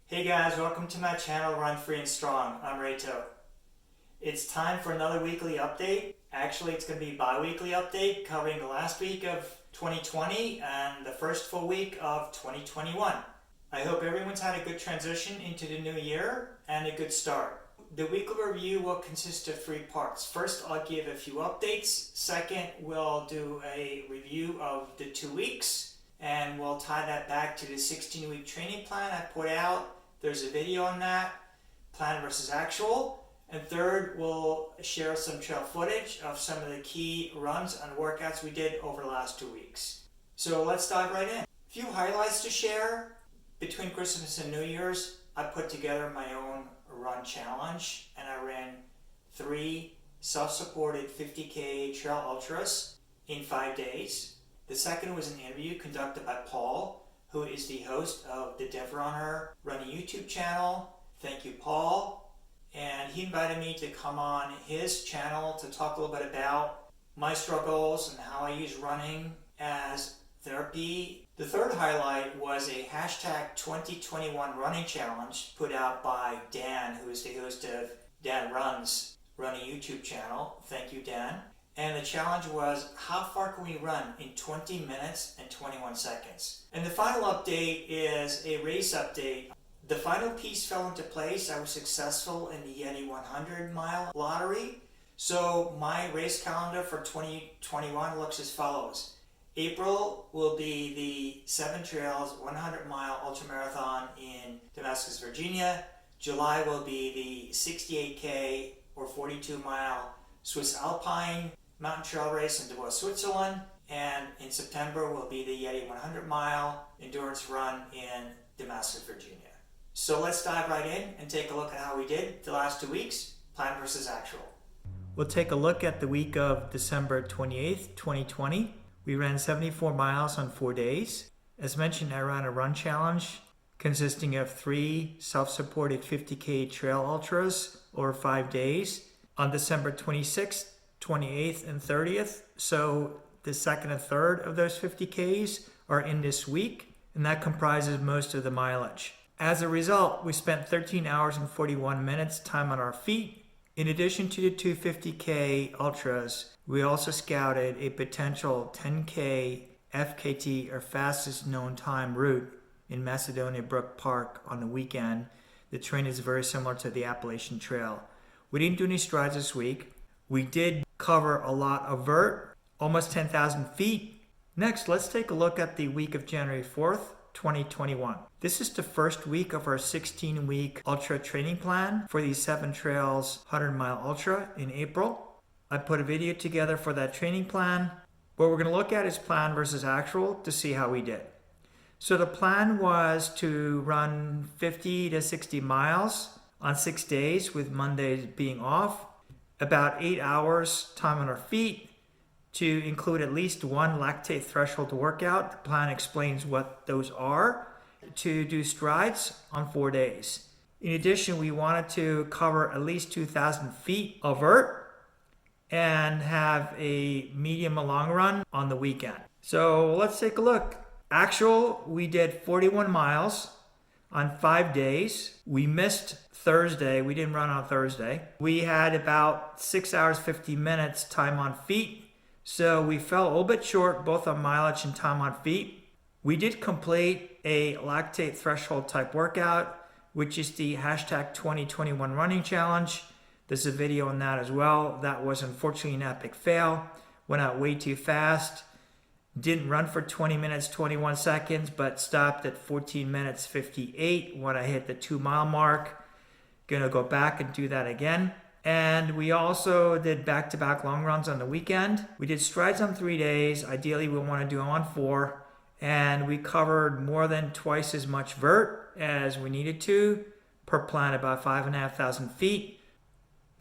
Hey guys, welcome to my channel Run Free and Strong. I'm Rayto. It's time for another weekly update. Actually, it's going to be a bi-weekly update covering the last week of 2020 and the first full week of 2021. I hope everyone's had a good transition into the new year and a good start. The weekly review will consist of 3 parts. First, I'll give a few updates. Second, we'll do a review of the 2 weeks, and we'll tie that back to the 16-week training plan I put out. There's a video on that, plan versus actual. And third, we'll share some trail footage of some of the key runs and workouts we did over the last 2 weeks. So let's dive right in. A few highlights to share. Between Christmas and New Year's, I put together my own run challenge, and I ran 3 self-supported 50K trail ultras in 5 days. The second was an interview conducted by Paul, who is the host of the Dev Runner Running YouTube channel. Thank you, Paul. And he invited me to come on his channel to talk a little bit about my struggles and how I use running as therapy. The third highlight was a hashtag 2021 running challenge put out by Dan, who is the host of Dan Runs Running YouTube channel. Thank you, Dan. And the challenge was, how far can we run in 20 minutes and 21 seconds? And the final update is a race update. The final piece fell into place. I was successful in the Yeti 100 mile lottery. So my race calendar for 2021 looks as follows. April will be the 7 Trails 100 mile ultramarathon in Damascus, Virginia. July will be the 68K or 42 mile Swiss Alpine mountain trail race in Davos, Switzerland. And in September will be the Yeti 100 mile endurance run in Damascus, Virginia. So let's dive right in and take a look at how we did the last 2 weeks, plan versus actual. We'll take a look at the week of December 28th, 2020. We ran 74 miles on 4 days. As mentioned, I ran a run challenge consisting of 3 self-supported 50K trail ultras over 5 days on December 26th, 28th, and 30th. So the second and third of those 50Ks are in this week, and that comprises most of the mileage. As a result, we spent 13 hours and 41 minutes time on our feet. In addition to the 250K ultras, we also scouted a potential 10K FKT, or fastest known time route, in Macedonia Brook Park on the weekend. The terrain is very similar to the Appalachian Trail. We didn't do any strides this week. We did cover a lot of vert, almost 10,000 feet. Next, let's take a look at the week of January 4th, 2021. This is the first week of our 16-week ultra training plan for the 7 Trails 100 mile ultra in April. I put a video together for that training plan. What we're going to look at is plan versus actual to see how we did. So the plan was to run 50 to 60 miles on 6 days, with Mondays being off, about 8 hours time on our feet, to include at least 1 lactate threshold workout. The plan explains what those are. To do strides on 4 days. In addition, we wanted to cover at least 2,000 feet of vert and have a medium and long run on the weekend. So let's take a look. Actual, we did 41 miles on 5 days. We missed Thursday. We didn't run on Thursday. We had about 6 hours, 50 minutes time on feet. So we fell a little bit short both on mileage and time on feet. We did complete a lactate threshold type workout, which is the hashtag 2021 running challenge. There's a video on that as well. That was unfortunately an epic fail. Went out way too fast. Didn't run for 20 minutes, 21 seconds, but stopped at 14 minutes, 58 when I hit the 2 mile mark. Gonna go back and do that again. And we also did back-to-back long runs on the weekend. We did strides on 3 days. Ideally, we want to do them on 4. And we covered more than twice as much vert as we needed to per plan, about 5,500 feet.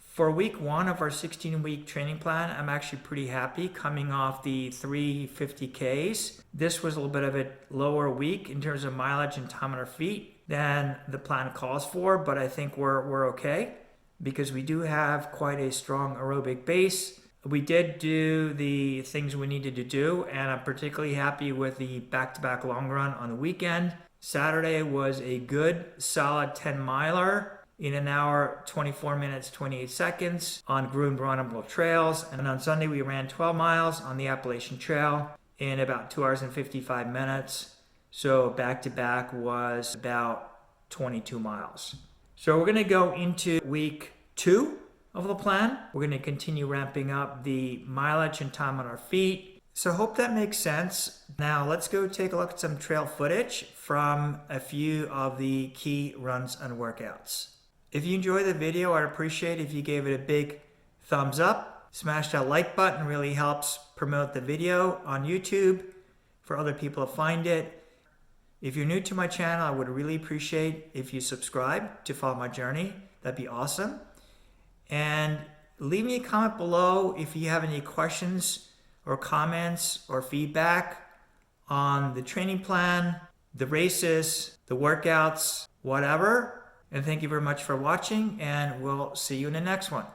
For week 1 of our 16-week training plan, I'm actually pretty happy coming off the 350Ks. This was a little bit of a lower week in terms of mileage and time on our feet than the plan calls for, but I think we're okay because we do have quite a strong aerobic base. We did do the things we needed to do, and I'm particularly happy with the back-to-back long run on the weekend. Saturday was a good, solid 10 miler in an hour, 24 minutes, 28 seconds on Brook trails. And on Sunday, we ran 12 miles on the Appalachian Trail in about 2 hours and 55 minutes. So back to back was about 22 miles. So we're going to go into week 2 of the plan. We're going to continue ramping up the mileage and time on our feet. So hope that makes sense. Now let's go take a look at some trail footage from a few of the key runs and workouts. If you enjoyed the video, I'd appreciate if you gave it a big thumbs up. Smash that like button, really helps promote the video on YouTube for other people to find it. If you're new to my channel, I would really appreciate if you subscribe to follow my journey. That'd be awesome. And leave me a comment below if you have any questions or comments or feedback on the training plan, the races, the workouts, whatever. And thank you very much for watching, and we'll see you in the next one.